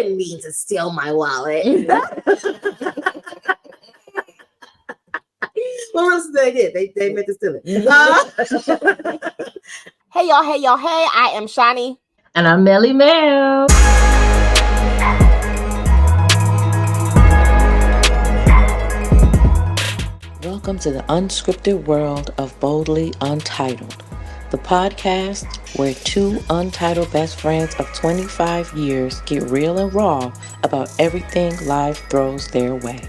didn't mean to steal my wallet. What else did they did? They meant to steal it. Hey y'all, hey, I am Shawny. And I'm Melly Mel. Welcome to the unscripted world of Boldly Untitled, the podcast where two untitled best friends of 25 years get real and raw about everything life throws their way.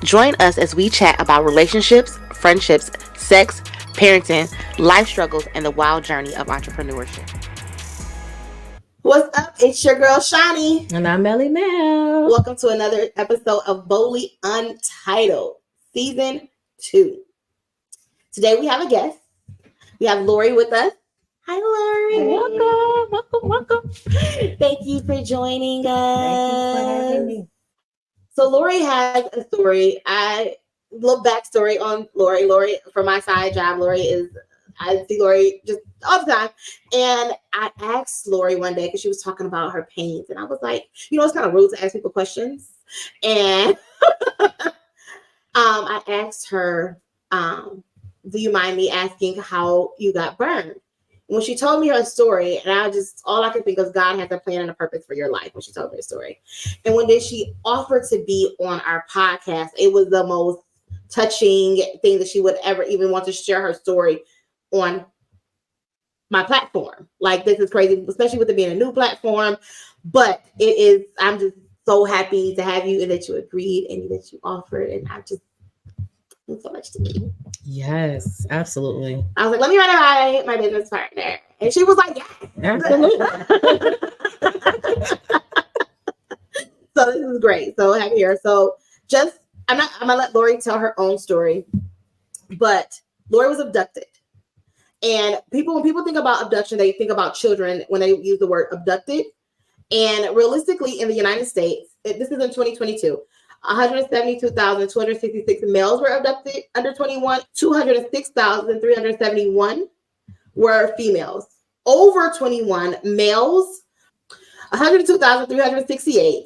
Join us as we chat about relationships, friendships, sex, parenting, life struggles, and the wild journey of entrepreneurship. What's up? It's your girl Shawny. And I'm Melly Mel. Welcome to another episode of Boldly Untitled, Season 2. Today we have a guest. We have Lori with us. Hi, Lori. Welcome. Thank you for joining us. Thank you for having me. So Lori has a story. A little backstory on Lori. Lori, for my side job, I see Lori just all the time. And I asked Lori one day because she was talking about her pains. And I was like, it's kind of rude to ask people questions. And I asked her, do you mind me asking how you got burned? When she told me her story, and all I could think was God has a plan and a purpose for your life when she told me her story. And when she offered to be on our podcast, it was the most touching thing that she would ever even want to share her story on my platform. Like, this is crazy, especially with it being a new platform. But I'm just so happy to have you and that you agreed and that you offered. And means so much to me. Yes, absolutely. I was like, let me run it by my business partner. And she was like, yeah. Absolutely. So this is great. So happy here. So I'm gonna let Lori tell her own story. But Lori was abducted. And when people think about abduction, they think about children when they use the word abducted. And realistically, in the United States, this is in 2022, 172,266 males were abducted under 21. 206,371 were females. Over 21 males, 102,368,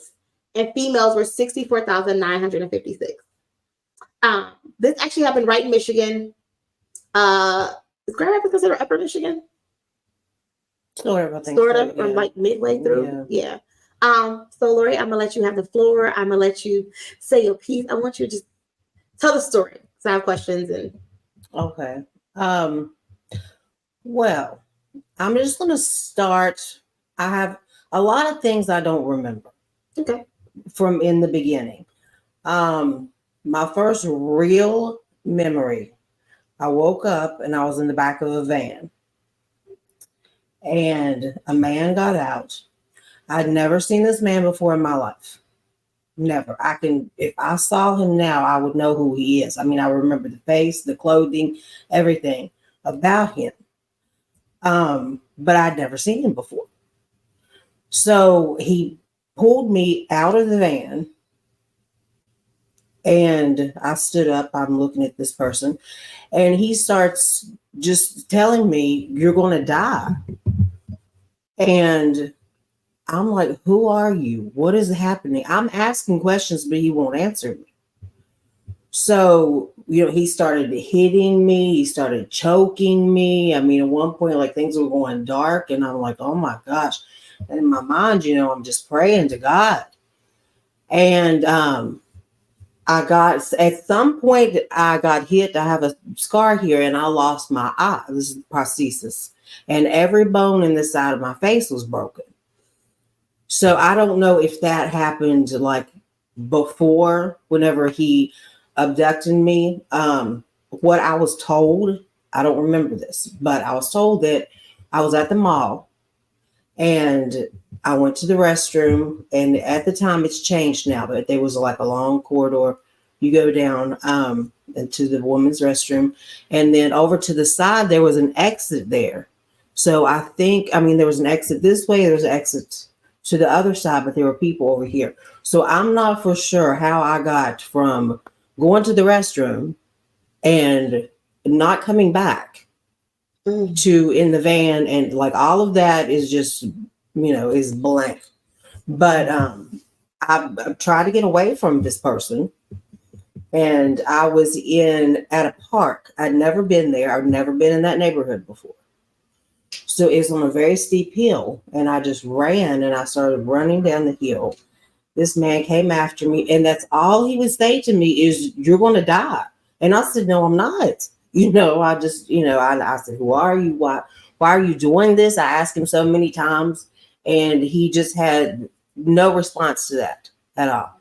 and females were 64,956. This actually happened right in Michigan. Is Grand Rapids considered Upper Michigan? Sort of, or like midway through. Yeah. So Lori, I'm gonna let you have the floor. I'm gonna let you say your piece. I want you to just tell the story. So I have questions Okay. Well, I'm just gonna start. I have a lot of things I don't remember. Okay. From in the beginning. My first real memory, I woke up and I was in the back of a van. And a man got out. I'd never seen this man before in my life. Never. If I saw him now, I would know who he is. I mean, I remember the face, the clothing, everything about him. But I'd never seen him before. So he pulled me out of the van and I stood up. I'm looking at this person and he starts just telling me, you're going to die. And I'm like, who are you? What is happening? I'm asking questions, but he won't answer me. So, he started hitting me. He started choking me. I mean, at one point, like, things were going dark and I'm like, oh my gosh. And in my mind, I'm just praying to God. And at some point I got hit. I have a scar here and I lost my eye. This is prosthesis. And every bone in the side of my face was broken. So I don't know if that happened like before, whenever he abducted me. What I was told, I don't remember this, but I was told that I was at the mall and I went to the restroom. And at the time, it's changed now, but there was like a long corridor. You go down into the women's restroom, and then over to the side, there was an exit there. So there was an exit this way, there was an exit to the other side, but there were people over here. So I'm not for sure how I got from going to the restroom and not coming back to in the van. And like all of that is just, is blank. But I tried to get away from this person, and I was at a park. I'd never been there. I'd never been in that neighborhood before. So it's on a very steep hill, and I just ran, and I started running down the hill. This man came after me, and that's all he would say to me is, "You're going to die." And I said, "No, I'm not." I just, I said, "Who are you? Why are you doing this?" I asked him so many times, and he just had no response to that at all.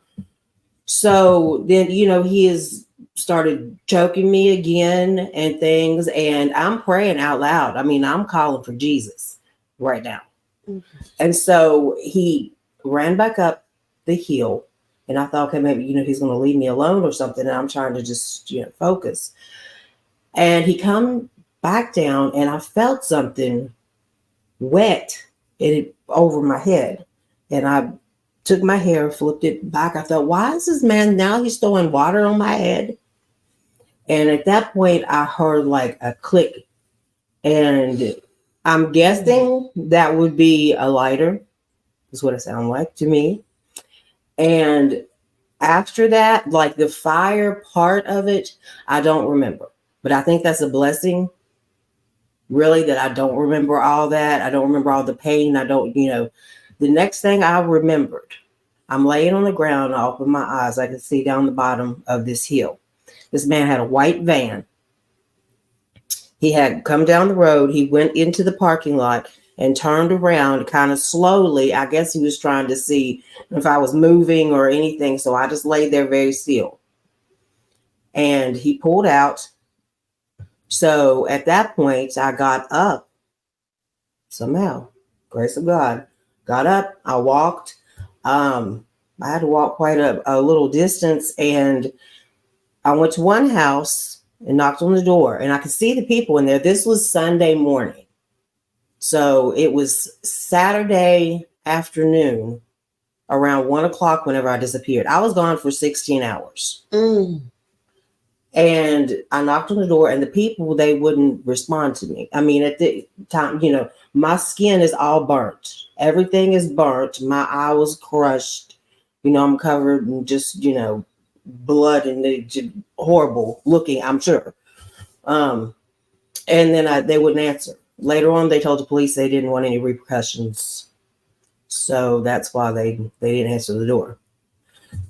So then, he has started choking me again and things, and I'm praying out loud. I mean, I'm calling for Jesus right now. Mm-hmm. And so he ran back up the hill, and I thought, okay, maybe, he's going to leave me alone or something. And I'm trying to just, focus. And he come back down, and I felt something wet over my head. And I took my hair, flipped it back. I thought, why is this man now? He's throwing water on my head. And at that point, I heard like a click. And I'm guessing that would be a lighter. Is what it sounded like to me. And after that, like the fire part of it, I don't remember. But I think that's a blessing, really, that I don't remember all that. I don't remember all the pain. I don't, the next thing I remembered, I'm laying on the ground. I open my eyes. I can see down the bottom of this hill. This man had a white van. He had come down the road. He went into the parking lot and turned around kind of slowly. I guess he was trying to see if I was moving or anything. So I just laid there very still. And he pulled out. So at that point, I got up somehow, grace of God, got up. I walked. I had to walk quite a little distance, and I went to one house and knocked on the door, and I could see the people in there. This was Sunday morning. So it was Saturday afternoon around 1:00 whenever I disappeared. I was gone for 16 hours. And I knocked on the door, and the people, they wouldn't respond to me. I mean, at the time, my skin is all burnt. Everything is burnt. My eye was crushed. I'm covered in just, blood, and horrible looking, I'm sure. And then they wouldn't answer. Later on, they told the police they didn't want any repercussions. So that's why they didn't answer the door.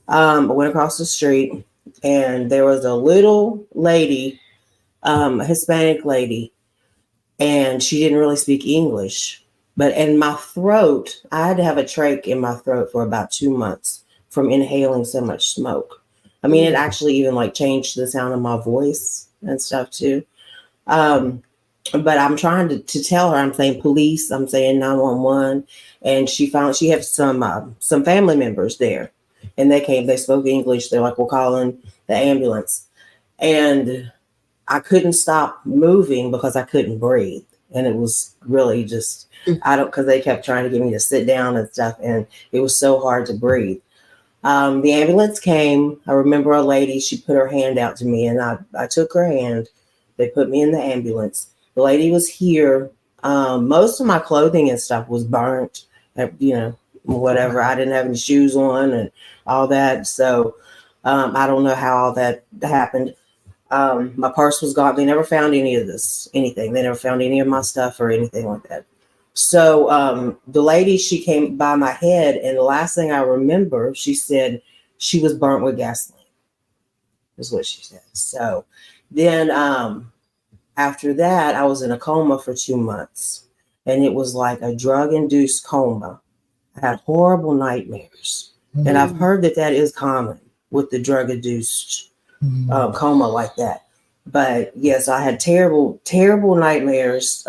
I went across the street, and there was a little lady, a Hispanic lady, and she didn't really speak English. But in my throat, I had to have a trach in my throat for about 2 months from inhaling so much smoke. I mean, it actually even like changed the sound of my voice and stuff too. But I'm trying to tell her, I'm saying police, I'm saying 911, and she had some family members there, and they spoke English. They're like, we're calling the ambulance, and I couldn't stop moving because I couldn't breathe, and it was really just because they kept trying to get me to sit down and stuff, and it was so hard to breathe. The ambulance came. I remember a lady, she put her hand out to me, and I took her hand. They put me in the ambulance. The lady was here. Most of my clothing and stuff was burnt, whatever. I didn't have any shoes on and all that. So I don't know how all that happened. My purse was gone. They never found anything. They never found any of my stuff or anything like that. So the lady, she came by my head, and the last thing I remember, she said she was burnt with gasoline, is what she said. So then after that, I was in a coma for 2 months, and it was like a drug-induced coma. I had horrible nightmares, and I've heard that is common with the drug-induced coma like that. But yes, I had terrible, terrible nightmares.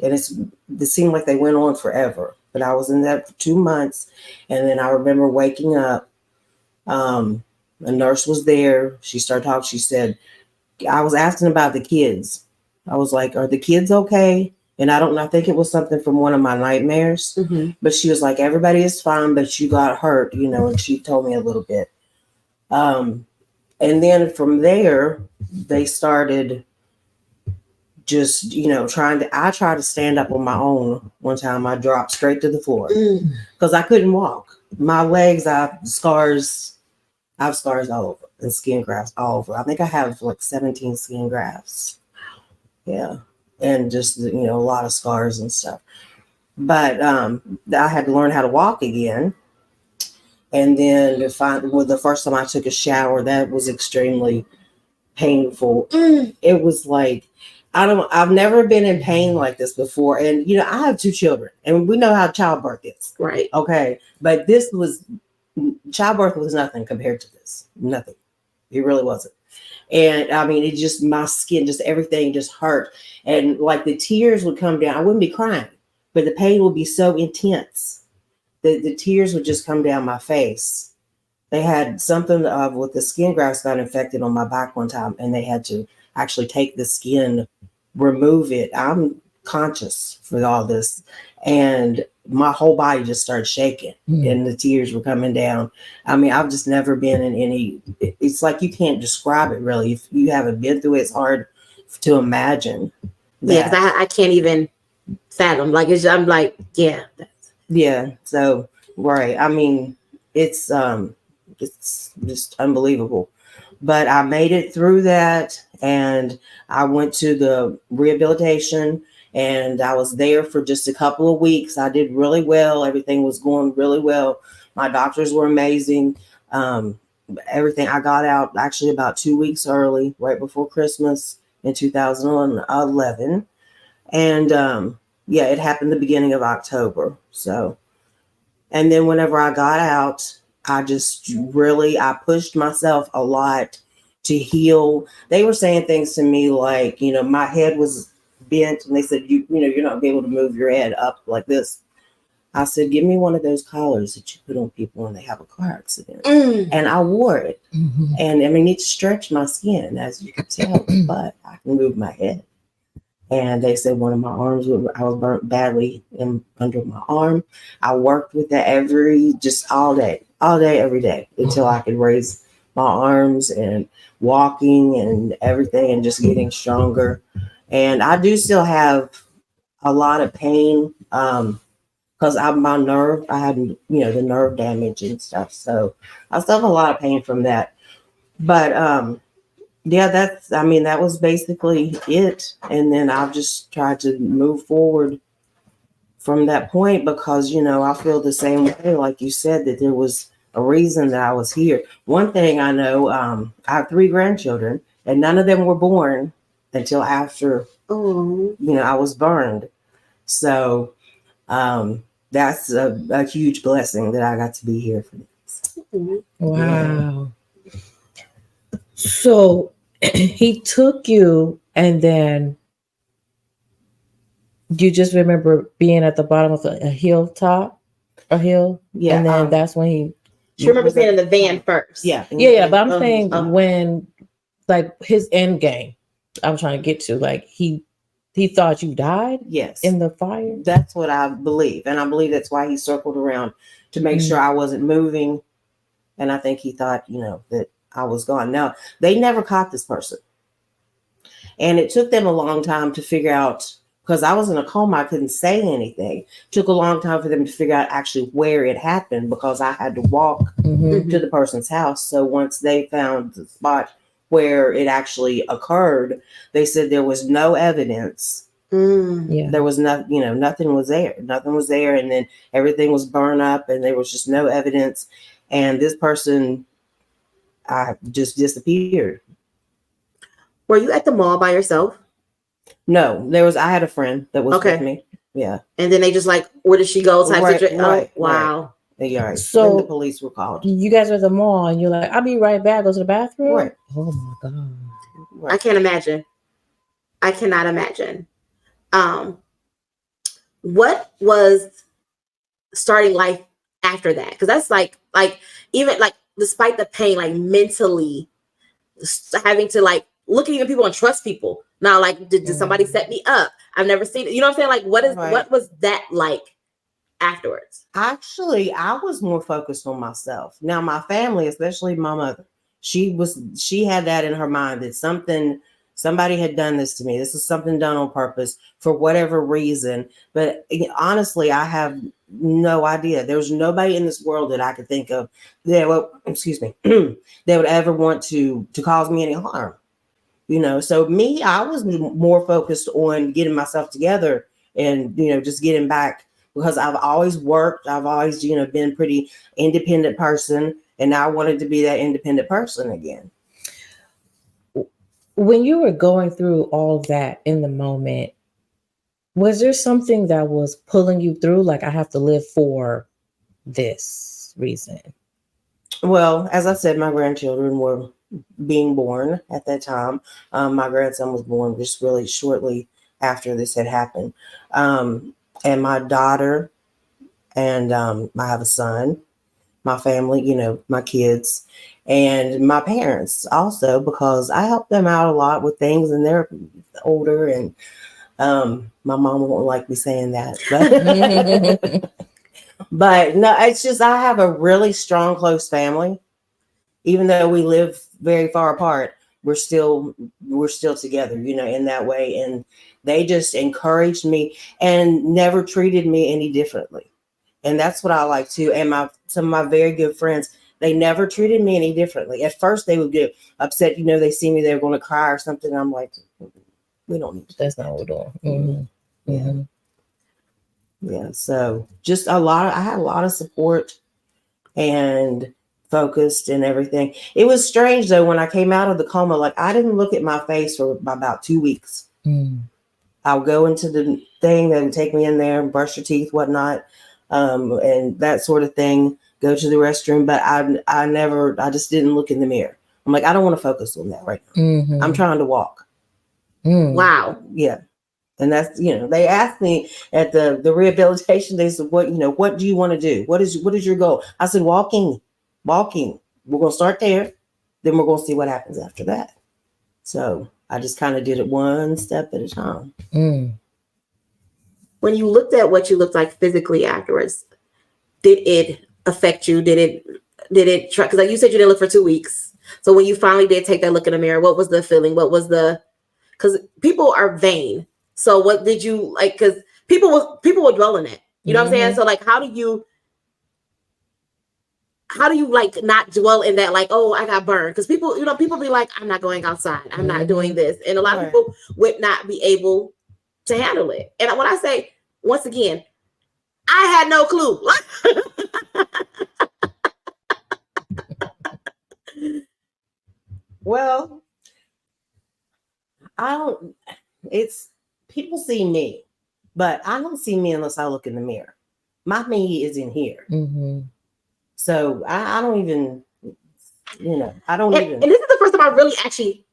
And it seemed like they went on forever. But I was in that for 2 months. And then I remember waking up. A nurse was there. She started talking. She said, I was asking about the kids. I was like, are the kids okay? And I don't know. I think it was something from one of my nightmares. But she was like, everybody is fine, but you got hurt, and she told me a little bit. And then from there, they started just, I tried to stand up on my own. One time I dropped straight to the floor because I couldn't walk. my legs, I have scars all over and skin grafts all over. I think I have like 17 skin grafts. Yeah. And just, a lot of scars and stuff. But I had to learn how to walk again. And then the first time I took a shower, that was extremely painful. It was like, I've never been in pain like this before. And, I have 2 children and we know how childbirth is. Right. Okay. But childbirth was nothing compared to this. Nothing. It really wasn't. And I mean, it just, my skin, just everything just hurt. And like the tears would come down. I wouldn't be crying, but the pain would be so intense that the tears would just come down my face. They had something with the skin grafts got infected on my back one time, and they had to actually take the skin, remove it. I'm conscious for all this. And my whole body just started shaking and the tears were coming down. I mean, I've just never been in it's like you can't describe it really. If you haven't been through it, it's hard to imagine. Yeah, because I can't even fathom. Like, I'm like, yeah. Yeah. So, right. I mean, it's just unbelievable. But I made it through that, and I went to the rehabilitation, and I was there for just a couple of weeks. I did really well. Everything was going really well. My doctors were amazing. Everything, I got out actually about 2 weeks early, right before Christmas in 2011. And yeah, it happened the beginning of October. So, and then whenever I got out, I pushed myself a lot to heal. They were saying things to me like, my head was bent, and they said, you're not be able to move your head up like this. I said, give me one of those collars that you put on people when they have a car accident. And I wore it. And I mean, it stretched my skin, as you can tell, but I can move my head. And they said one of my arms, I was burnt badly under my arm. I worked with it all day, every day, until I could raise my arms and walking and everything and just getting stronger. And I do still have a lot of pain because I had, the nerve damage and stuff. So I still have a lot of pain from that. But yeah, that was basically it. And then I've just tried to move forward from that point because, I feel the same way, like you said, that there was a reason that I was here. One thing I know, I have 3 grandchildren, and none of them were born until after, I was burned. So that's a huge blessing that I got to be here for this. Wow. Yeah. So he took you, and then you just remember being at the bottom of a hill. Yeah. And then that's when she remembers being in the van first. Yeah. But I'm saying when, like, his end game, I'm trying to get to, like, he thought you died. Yes. In the fire. That's what I believe. And I believe that's why he circled around to make sure I wasn't moving. And I think he thought, that I was gone. Now, they never caught this person. And it took them a long time to figure out, because I was in a coma, I couldn't say anything. It took a long time for them to figure out actually where it happened, because I had to walk to the person's house. So once they found the spot where it actually occurred, they said there was no evidence. Yeah. There was nothing was there. Nothing was there. And then everything was burned up, and there was just no evidence. And this person just disappeared. Were you at the mall by yourself? No, I had a friend that was with me. Yeah. And then they just like, where did she go? Type situation. Right, oh, wow. Right. Yeah. So then the police were called. You guys were at the mall, and you're like, I'll be right back. Go to the bathroom. Right. Oh my God. Right. I can't imagine. I cannot imagine. What was starting life after that? Because that's like even like, despite the pain, like mentally having to like look at even people and trust people. Now, like, did somebody set me up? I've never seen it. You know what I'm saying? Like, what was that like afterwards? Actually, I was more focused on myself. Now, my family, especially my mother, she had that in her mind that somebody had done this to me. This is something done on purpose for whatever reason. But honestly, I have no idea. There's nobody in this world that I could think of that would, excuse me, that would ever want to cause me any harm. You know, so me, I was more focused on getting myself together and, you know, just getting back, because I've always worked. I've always, you know, been a pretty independent person, and I wanted to be that independent person again. When you were going through all that in the moment, was there something that was pulling you through? Like, I have to live for this reason. Well, as I said, my grandchildren were being born at that time. My grandson was born just really shortly after this had happened. And my daughter and I have a son, my family, you know, my kids, and my parents also, because I helped them out a lot with things, and they're older, and my mom won't like me saying that, but no, it's just, I have a really strong, close family. Even though we live very far apart, we're still together, you know, in that way. And they just encouraged me and never treated me any differently. And that's what I like too. And some of my very good friends, they never treated me any differently. At first they would get upset, you know, they see me, they're going to cry or something. And I'm like, we don't need to. That's not what we're doing. Mm-hmm. Yeah. Yeah. So just I had a lot of support and focused and everything. It was strange though, when I came out of the coma, like I didn't look at my face for about 2 weeks. I'll go into the thing that would take me in there and brush your teeth, whatnot, and that sort of thing, go to the restroom. But I just didn't look in the mirror. I'm like, I don't want to focus on that right now. Mm-hmm. I'm trying to walk. Wow. Yeah. And that's, you know, they asked me at the rehabilitation, they said, what do you want to do? What is your goal? I said, walking. We're going to start there. Then we're going to see what happens after that. So I just kind of did it one step at a time. When you looked at what you looked like physically afterwards, did it affect you? Did it try? Because like you said, you didn't look for 2 weeks. So when you finally did take that look in the mirror, what was the feeling? What was because people are vain. So what did you like? Because people will dwell in it. You know what I'm saying? So like, how do you like not dwell in that, like, oh, I got burned? Because people be like, I'm not going outside. I'm not doing this. And a lot of people would not be able to handle it. And when I say, once again, I had no clue. Well, people see me, but I don't see me unless I look in the mirror. My me is in here. So I don't even, you know, and this is the first time I really actually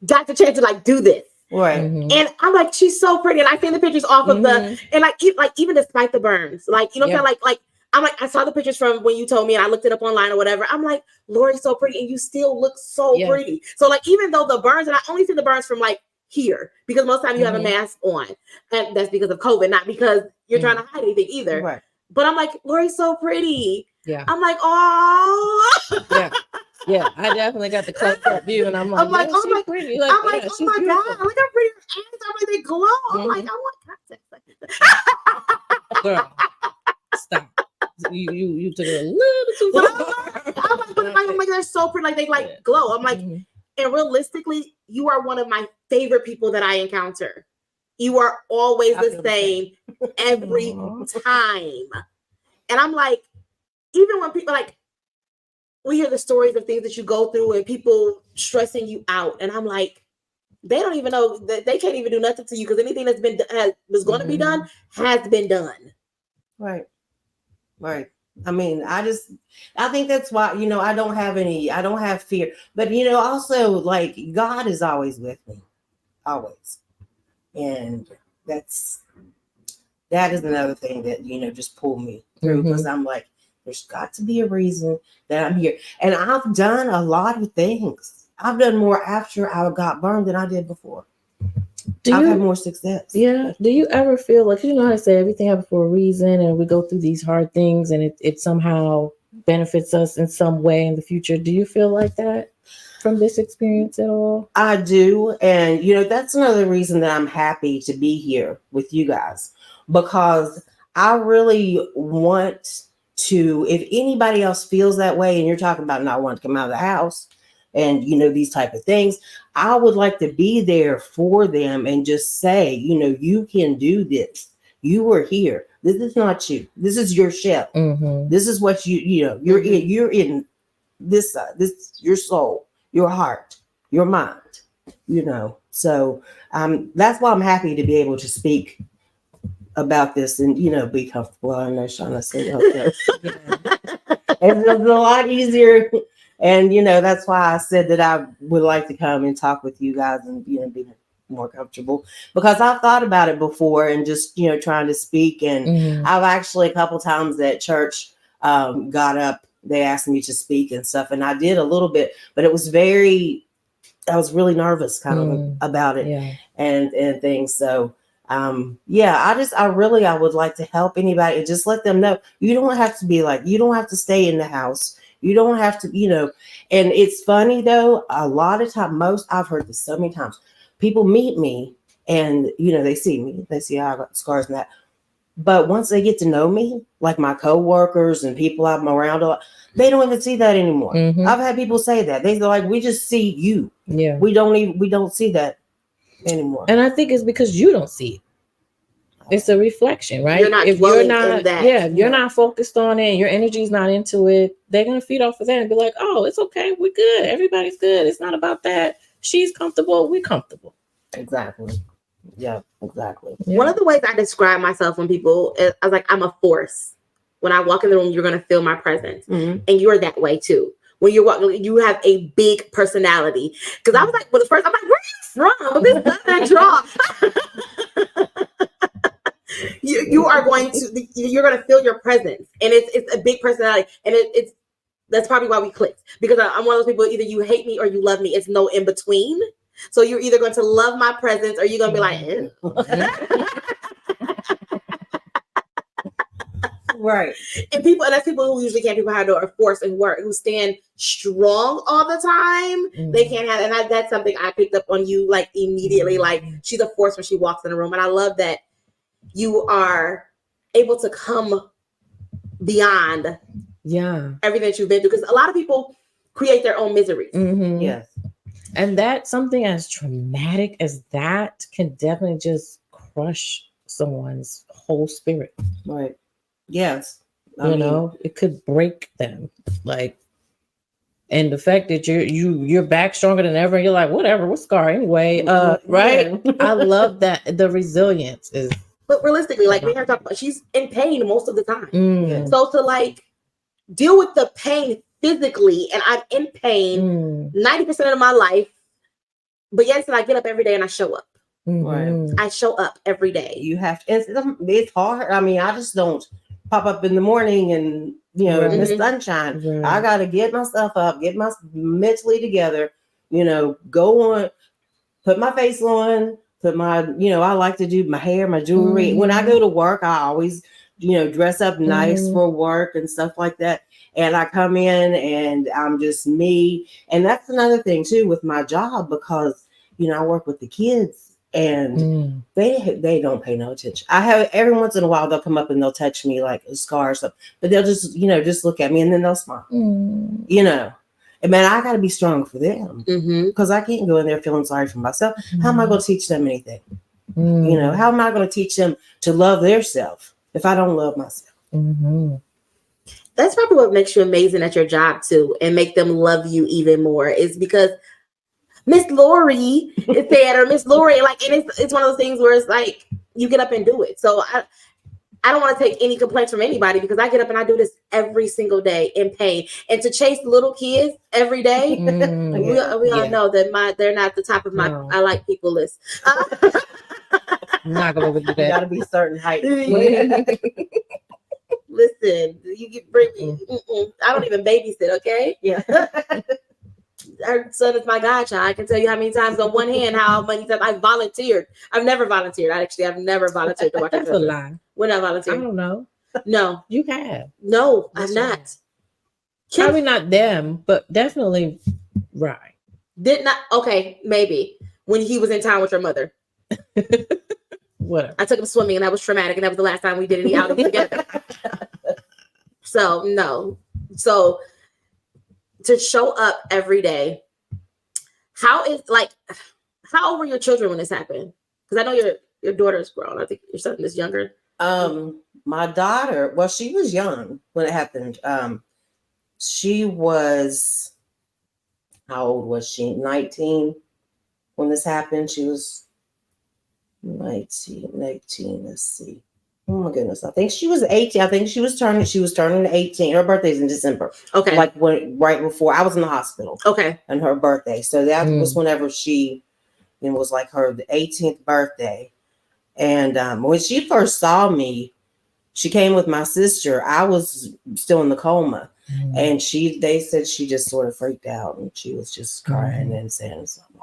got the chance to like do this. Right. And I'm like, she's so pretty. And I seen the pictures off of and like even despite the burns, like, you know what I'm saying? Like, I'm like, I saw the pictures from when you told me and I looked it up online or whatever. I'm like, Lori's so pretty and you still look so pretty. So like, even though the burns, and I only see the burns from like here, because most of the time you have a mask on, and that's because of COVID, not because you're trying to hide anything either. Right. But I'm like, Lori's so pretty. Yeah. I'm like, oh. Yeah, I definitely got the close up view, and I'm like, she's pretty. Like, I'm like, oh my beautiful. God, look how pretty her eyes are, like they glow. I'm like, I want context. Girl, stop. You took it a little too far. I'm like, they're so pretty, like they like glow. I'm like, and realistically, you are one of my favorite people that I encounter. You are always the same every time. And I'm like, even when people like, we hear the stories of things that you go through and people stressing you out. And I'm like, they don't even know that they can't even do nothing to you, because anything that's was going to be done has been done. Right. I mean, I think that's why, you know, I don't have fear, but, you know, also like God is always with me, always. And that is another thing that, you know, just pulled me through, because I'm like, there's got to be a reason that I'm here. And I've done a lot of things. I've done more after I got burned than I did before. I've had more success. Yeah. Do you ever feel like, you know how to say everything happens for a reason, and we go through these hard things and it somehow benefits us in some way in the future? Do you feel like that from this experience at all? I do. And, you know, that's another reason that I'm happy to be here with you guys, because I really want to, if anybody else feels that way, and you're talking about not wanting to come out of the house and, these type of things, I would like to be there for them and just say, you can do this. You were here. This is not you. This is your shell. Mm-hmm. This is what you're in this side. This is your soul, your heart, your mind, So that's why I'm happy to be able to speak about this and be comfortable. I know Shawna said it's a lot easier, and that's why I said that I would like to come and talk with you guys and be more comfortable, because I've thought about it before and just trying to speak, and I've actually a couple times at church got up, they asked me to speak and stuff, and I did a little bit, but I was really nervous kind of about it and things. So I would like to help anybody and just let them know you don't have to be like, you don't have to stay in the house. You don't have to, and it's funny though, a lot of time, I've heard this so many times, people meet me and, they see me, they see I got scars and that. But once they get to know me, like my coworkers and people I'm around a lot, they don't even see that anymore. I've had people say that. They're like, we just see you. Yeah. We don't see that anymore. And I think it's because you don't see it. It's a reflection, right? You're not if you're not, in that. if you're not focused on it, your energy's not into it, they're gonna feed off of that and be like, "Oh, it's okay, we're good, everybody's good. It's not about that. She's comfortable, we're comfortable." Exactly. Yeah, exactly. Yeah. One of the ways I describe myself when people, I was like, I'm a force. When I walk in the room, you're gonna feel my presence, and you're that way too. When you're walking, you have a big personality. Because I was like, well, first I'm like, where are you from? This is that draw. You're going to feel your presence, and it's a big personality, and that's probably why we clicked, because I'm one of those people, either you hate me or you love me. It's no in between. So you're either going to love my presence or you're going to be like, ew. Right. And that's people who usually can't people handle or force and work, who stand strong all the time. They can't have, and that's something I picked up on you, like immediately. Like, she's a force when she walks in the room, and I love that you are able to come beyond everything that you've been through, because a lot of people create their own miseries. Yes. And that something as traumatic as that can definitely just crush someone's whole spirit. Right. Yes. I mean, it could break them. Like, and the fact that you're back stronger than ever, and you're like, whatever, what's scar anyway? Right? Yeah. I love that. The resilience is. But realistically, like we have talked about, she's in pain most of the time. Yeah. So to like deal with the pain physically, and I'm in pain 90% of my life, but yes, and I get up every day and I show up. Right. I show up every day. You have to. It's hard. I mean, I just don't pop up in the morning and miss sunshine. Right. I got to get myself up, get my mentally together. Go on, put my face on. Put my, I like to do my hair, my jewelry. When I go to work, I always, dress up nice for work and stuff like that. And I come in and I'm just me. And that's another thing too with my job, because, I work with the kids and they don't pay no attention. I have every once in a while, they'll come up and they'll touch me like a scar or something, but they'll just, just look at me and then they'll smile, And man, I got to be strong for them, because I can't go in there feeling sorry for myself. How am I going to teach them anything? How am I going to teach them to love their self if I don't love myself? That's probably what makes you amazing at your job too, and make them love you even more, is because Miss Lori is there, or Miss Lori, like, and it's one of those things where it's like you get up and do it. So I don't want to take any complaints from anybody, because I get up and I do this every single day in pain. And to chase little kids every day, we all know that they're not the top of my I like people list. I'm not gonna do that. You gotta be certain height. Listen, you get bring me. I don't even babysit, okay? Yeah. Our son is my godchild. I can tell you how many times on one hand, how many times I volunteered. I've never volunteered. I've never volunteered to watch. That's a lie. When I volunteered, I don't know. No, you have. No, I'm not. Probably not them, but definitely right. Did not. Okay, maybe when he was in town with your mother. Whatever. I took him swimming, and that was traumatic, and that was the last time we did any outings together. So no. So to show up every day, how old were your children when this happened? Because I know your daughter's grown. I think your son is younger. My daughter, well, she was young when it happened. She was, how old was she? 19 when this happened. She was 19, let's see. Oh my goodness. I think she was 18. I think she was turning 18. Her birthday's in December. Okay. Like right before I was in the hospital. Okay. And her birthday. So that was whenever it was like her 18th birthday. And when she first saw me, she came with my sister. I was still in the coma. And they said she just sort of freaked out and she was just crying and saying something.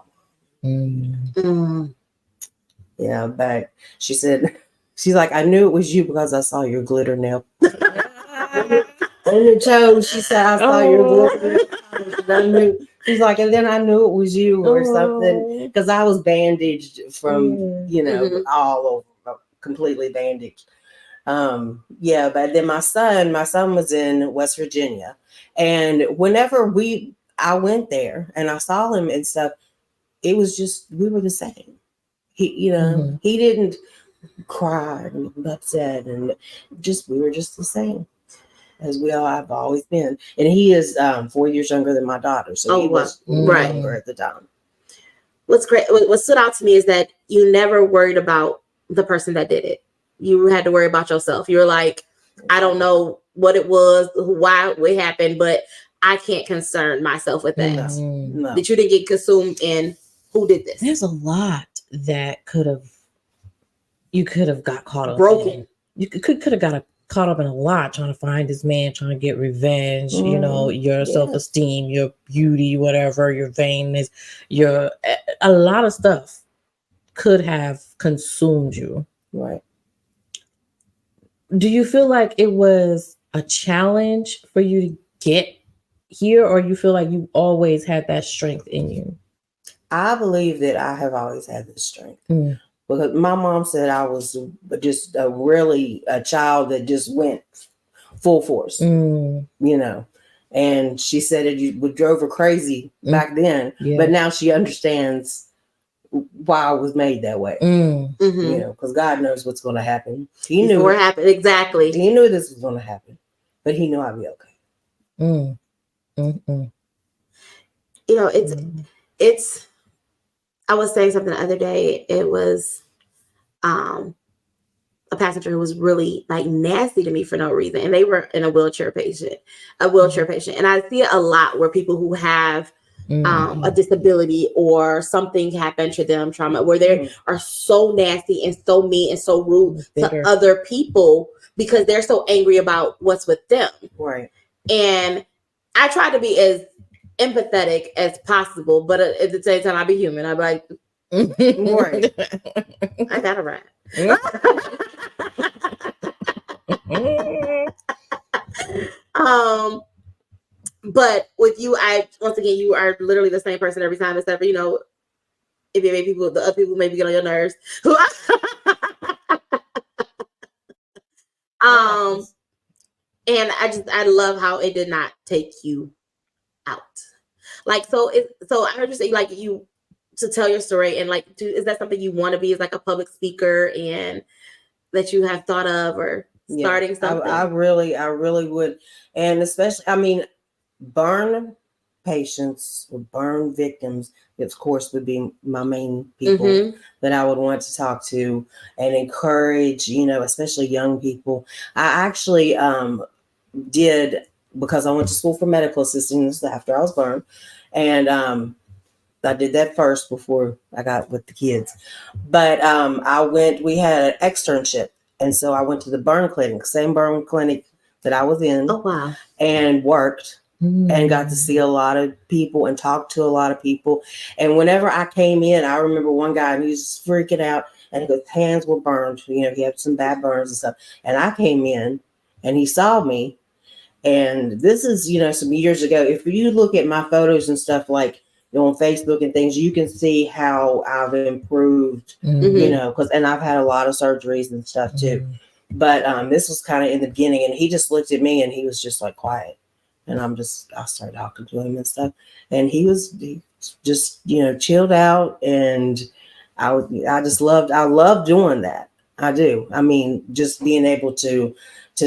Yeah, but she said, she's like, I knew it was you because I saw your glitter nail. And the toe, she said, I saw your glitter nail. She's like, and then I knew it was you or something because I was bandaged from, all over, completely bandaged. But then my son was in West Virginia, and whenever I went there and I saw him and stuff, it was just, we were the same. He didn't cry and be upset, and we were just the same as we all have always been. And he is 4 years younger than my daughter, so he was younger at the time. What's great, what stood out to me is that you never worried about the person that did it. You had to worry about yourself. You were like, I don't know what it was, why it happened, but I can't concern myself with that. No. That you didn't get consumed in who did this. There's a lot that you could have got caught up broken. You could have got caught up in a lot, trying to find this man, trying to get revenge, your self-esteem, your beauty, whatever, your vainness, a lot of stuff could have consumed you. Right. Do you feel like it was a challenge for you to get here, or you feel like you always had that strength in you? I believe that I have always had this strength. Because my mom said I was just a child that just went full force, and she said it drove her crazy back then, but now she understands why I was made that way. Because God knows what's going to happen. He knew what happened exactly. He knew this was going to happen, but he knew I'd be okay. It's. I was saying something the other day. It was a passenger who was really like nasty to me for no reason, and they were a wheelchair patient. And I see it a lot where people who have a disability or something happened to them, trauma, where they are so nasty and so mean and so rude to other people because they're so angry about what's with them. Right. And I try to be as empathetic as possible, but at the same time, I be human. I'm like, right. I got it right. But with you, once again, you are literally the same person every time, except for, if you make the other people maybe get on your nerves. And I love how it did not take you out. Like, so I heard you say, like, you to tell your story, and like, is that something you want to be, as like a public speaker, and that you have thought of, or starting something? I really would. And especially, burn patients or burn victims, of course, would be my main people that I would want to talk to and encourage, especially young people. I actually did, because I went to school for medical assistants after I was burned. And I did that first before I got with the kids. But we had an externship. And so I went to the burn clinic, same burn clinic that I was in. Oh, wow. And worked and got to see a lot of people and talk to a lot of people. And whenever I came in, I remember one guy, and he was freaking out, and his hands were burned. He had some bad burns and stuff. And I came in and he saw me. And this is, some years ago. If you look at my photos and stuff, like on Facebook and things, you can see how I've improved, you know, and I've had a lot of surgeries and stuff too. But this was kind of in the beginning, and he just looked at me and he was just like quiet. And I started talking to him and stuff. And he just, you know, chilled out. And I love doing that. I do. I mean, just being able to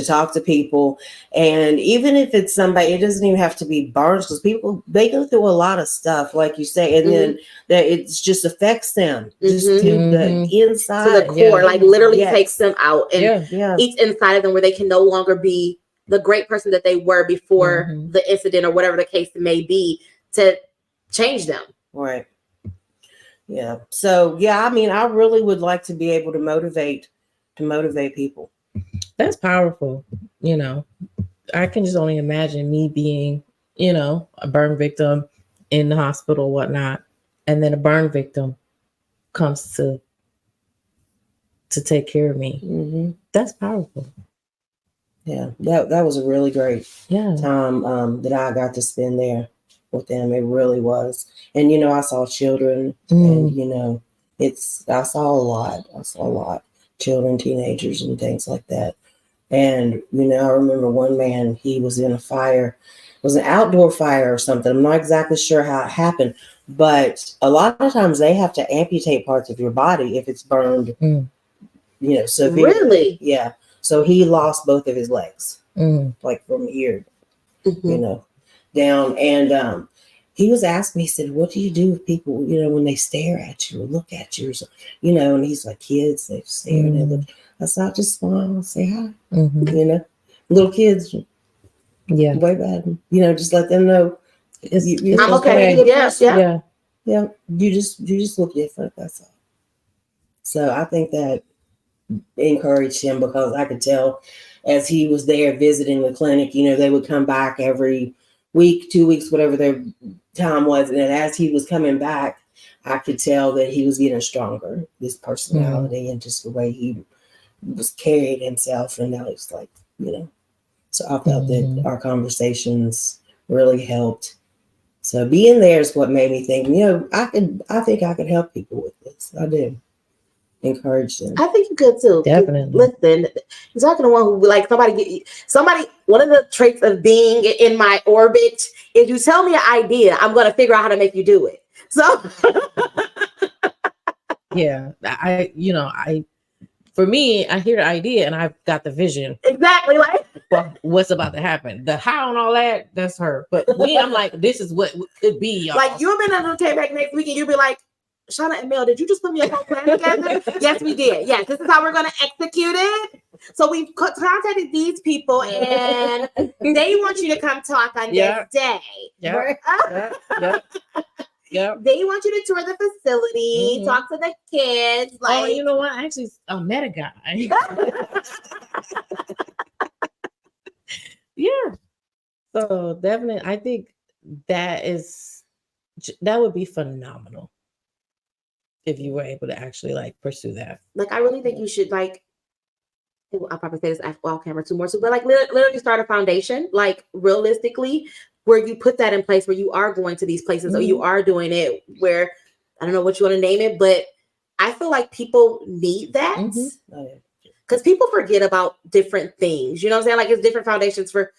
talk to people. And even if it's somebody, it doesn't even have to be burns, because people, they go through a lot of stuff, like you say, and then that it just affects them just to the inside, to the core, like literally takes them out and eats inside of them, where they can no longer be the great person that they were before the incident or whatever the case may be, to change them. Right. Yeah. So yeah, I mean, I really would like to be able to motivate people. That's powerful. You know, I can just only imagine me being, you know, a burn victim in the hospital, whatnot, and then a burn victim comes to take care of me. That's powerful. Yeah, that was a really great time that I got to spend there with them. It really was. And, you know, I saw children and, you know, I saw a lot. Children, teenagers and things like that. And, you know, I remember one man, he was in a fire. It was an outdoor fire or something. I'm not exactly sure how it happened, but a lot of times they have to amputate parts of your body if it's burned, you know, severely. Really? Yeah. So he lost both of his legs, like from here, you know, down. And he was asking me, he said, what do you do with people, you know, when they stare at you or look at you, or so, you know, and he's like, kids, they stare and they look. I said, I just smile, say hi, you know, little kids, way bad, you know, just let them know I'm okay. Yeah. You just look different. That's all. So I think that encouraged him, because I could tell as he was there visiting the clinic, you know, they would come back every week, 2 weeks, whatever their time was. And as he was coming back, I could tell that he was getting stronger, his personality and just the way he was carried himself. And now it's like, you know, so I felt that our conversations really helped. So being there is what made me think, you know, I think I could help people with this. I do. Encourage them. I think you could too. Definitely. Listen, you're talking to one who, like, somebody, one of the traits of being in my orbit is you tell me an idea, I'm going to figure out how to make you do it. So yeah, for me, I hear the idea and I've got the vision. Exactly. Like, well, what's about to happen? The how and all that, that's her. But me, I'm like, this is what could be. Y'all. Like, you've been able to came back next week and you'll be like, Shawny and Mel, did you just put me a whole plan together? Yes, we did. Yes, this is how we're going to execute it. So we've contacted these people and they want you to come talk on this day. Yeah. Yeah. They want you to tour the facility, talk to the kids. Like, oh, you know what? I actually met a guy. Yeah. So definitely, I think that would be phenomenal if you were able to actually like pursue that. Like, I really think you should, like, I'll probably say this off camera too more, so, but like literally start a foundation, like realistically, where you put that in place, where you are going to these places or you are doing it, where I don't know what you want to name it, but I feel like people need that because people forget about different things. You know what I'm saying? Like, it's different foundations for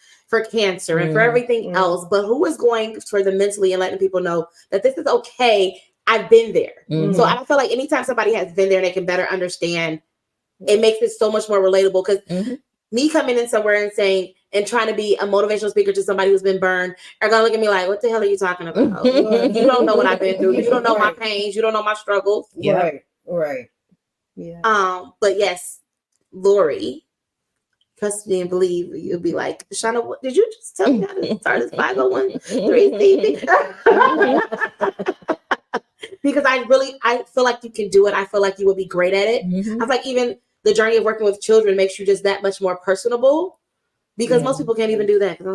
cancer and for everything else, but who is going for the mentally and letting people know that this is okay? I've been there. So I feel like anytime somebody has been there and they can better understand, it makes it so much more relatable. Because me coming in somewhere and saying and trying to be a motivational speaker to somebody who's been burned are gonna look at me like, what the hell are you talking about? You don't know what I've been through. You don't know my pains. You don't know my struggles. Right. Yeah. But yes, Lori, trust me and believe, you'll be like, Shawny, what, did you just tell me how to start this 501c? Because I feel like you can do it. I feel like you would be great at it. I feel like even the journey of working with children makes you just that much more personable, because most people can't even do that. And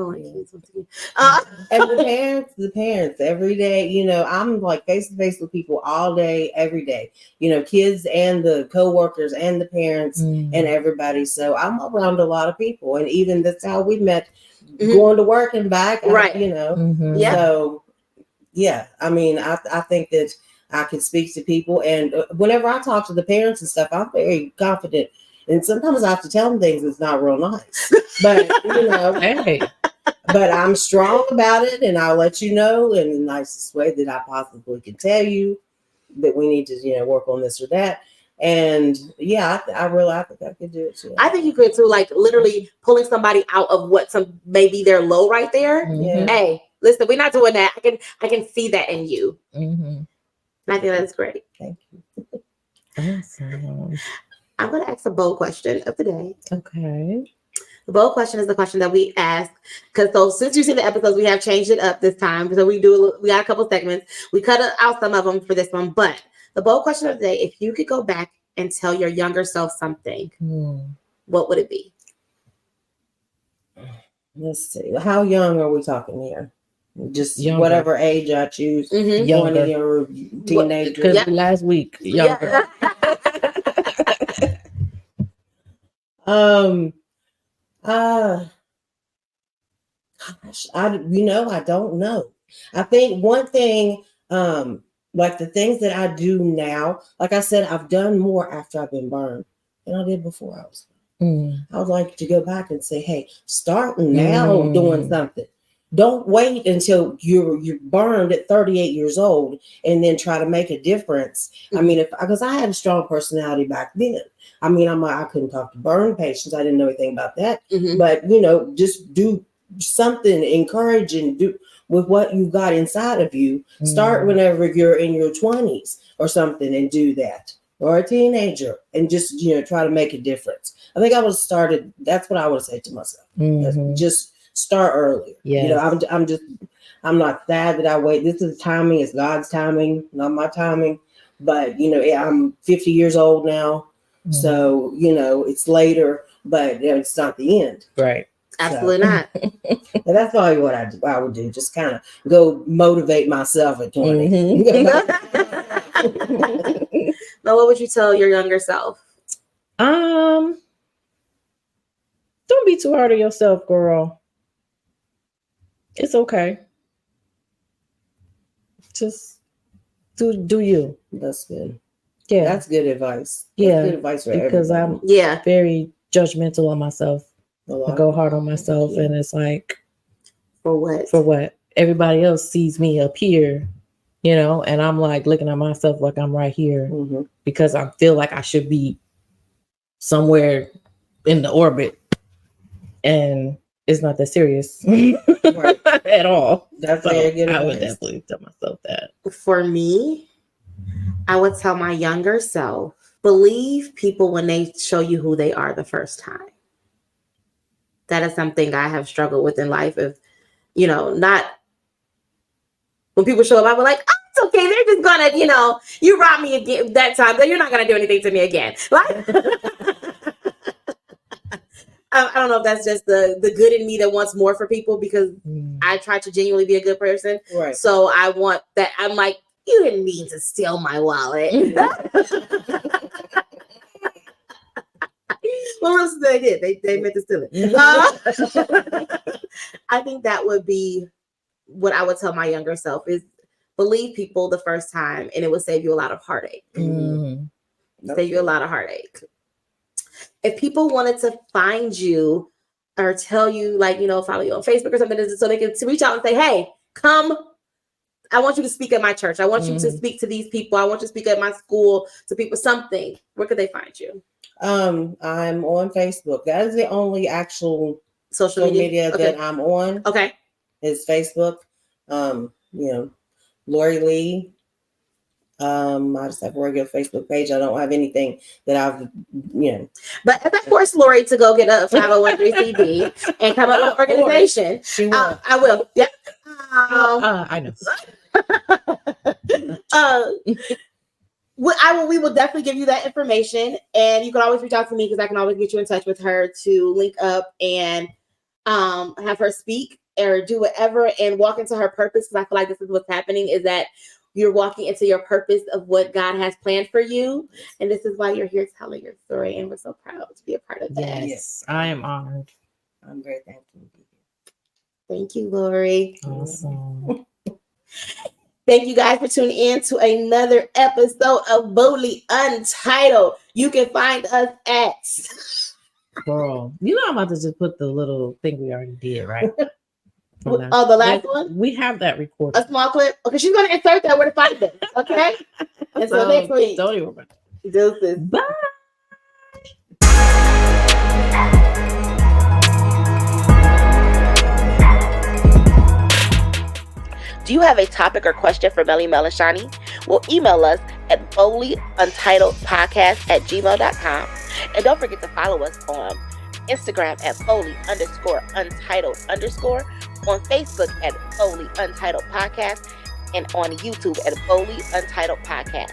the parents every day, you know, I'm like face to face with people all day, every day, you know, kids and the co-workers and the parents and everybody. So I'm around a lot of people, and even that's how we met, going to work and back, right? You know, Yeah. So yeah, I mean, I think that I can speak to people, and whenever I talk to the parents and stuff, I'm very confident. And sometimes I have to tell them things that's not real nice, but Hey. but I'm strong about it, and I'll let you know in the nicest way that I possibly can tell you that we need to, work on this or that. And yeah, I think I could do it too. I think you could too, like literally pulling somebody out of what maybe they're low right there. Yeah. Hey, listen, we're not doing that. I can see that in you. Mm-hmm. And I think that's great. Thank you. Awesome. I'm going to ask a bold question of the day. Okay. The bold question is the question that we ask because since you see the episodes, we have changed it up this time. So we got a couple segments. We cut out some of them for this one, but the bold question of the day: if you could go back and tell your younger self something, what would it be? Let's see. How young are we talking here? Just Younger. Whatever age I choose. Younger. 20 or teenager. Because last week, younger. Gosh, I don't know. I think one thing, like the things that I do now, like I said, I've done more after I've been burned than I did before I was. I would like to go back and say, hey, start now doing something. Don't wait until you're burned at 38 years old and then try to make a difference. I mean, because I had a strong personality back then. I mean, I couldn't talk to burn patients. I didn't know anything about that. But, just do something, encourage and do with what you've got inside of you. Start whenever you're in your 20s or something and do that. Or a teenager and just, try to make a difference. I think I would have started. That's what I would say to myself. Just start earlier. Yeah. I'm not sad that I wait. This is timing. It's God's timing, not my timing. But, I'm 50 years old now. So, it's later, but it's not the end. Right. Absolutely not. And that's probably what I would do. Just kind of go motivate myself at 20. Now, what would you tell your younger self? Don't be too hard on yourself, girl. It's okay. Just do you. That's good. Yeah. That's good advice. Yeah. Good advice for because everybody. I'm very judgmental on myself. I go hard on myself, and it's like, for what? For what? Everybody else sees me up here, and I'm like looking at myself like I'm right here because I feel like I should be somewhere in the orbit, and it's not that serious at all. That's so very good I would advice. definitely tell myself that. For me, I would tell my younger self, believe people when they show you who they are the first time. That is something I have struggled with in life. Of, not when people show up, I'm like, oh, it's okay. They're just gonna, you robbed me again that time. Then you're not gonna do anything to me again. Like, I don't know if that's just the good in me that wants more for people because I try to genuinely be a good person. Right. So I want that. I'm like, you didn't mean to steal my wallet. What else they did? They meant to steal it. I think that would be what I would tell my younger self is believe people the first time, and it would save you a lot of heartache. Save you a lot of heartache. If people wanted to find you or tell you, like, follow you on Facebook or something, so they can reach out and say, hey, come. I want you to speak at my church. I want you to speak to these people. I want you to speak at my school to people, something. Where could they find you? I'm on Facebook. That is the only actual social media that I'm on. Okay. Is Facebook. Lori Lee. I just have a regular Facebook page. I don't have anything that I've, But if I force Lori to go get a 501(c)(3) CD and come up with an organization, she will. I will. Yeah. I know. We will definitely give you that information, and you can always reach out to me because I can always get you in touch with her to link up and have her speak or do whatever and walk into her purpose. Because I feel like this is what's happening is that you're walking into your purpose of what God has planned for you, and this is why you're here telling your story, and we're so proud to be a part of that. Yes, I am honored. I'm very thankful to be here. Thank you, Lori. Awesome. Thank you guys for tuning in to another episode of Boldly Untitled. You can find us at... Girl, you know I'm about to just put the little thing we already did, right? The last one? We have that recorded. A small clip? Okay, she's going to insert that where to find it. Okay? Until next week. Don't even remember. Deuces. Bye. Do you have a topic or question for Melly Mel and Shawny? Well, email us at boldlyuntitledpodcast@gmail.com. And don't forget to follow us on Instagram at Boldly_Untitled_, on Facebook at Boldly Untitled Podcast, and on YouTube at Boldly Untitled Podcast.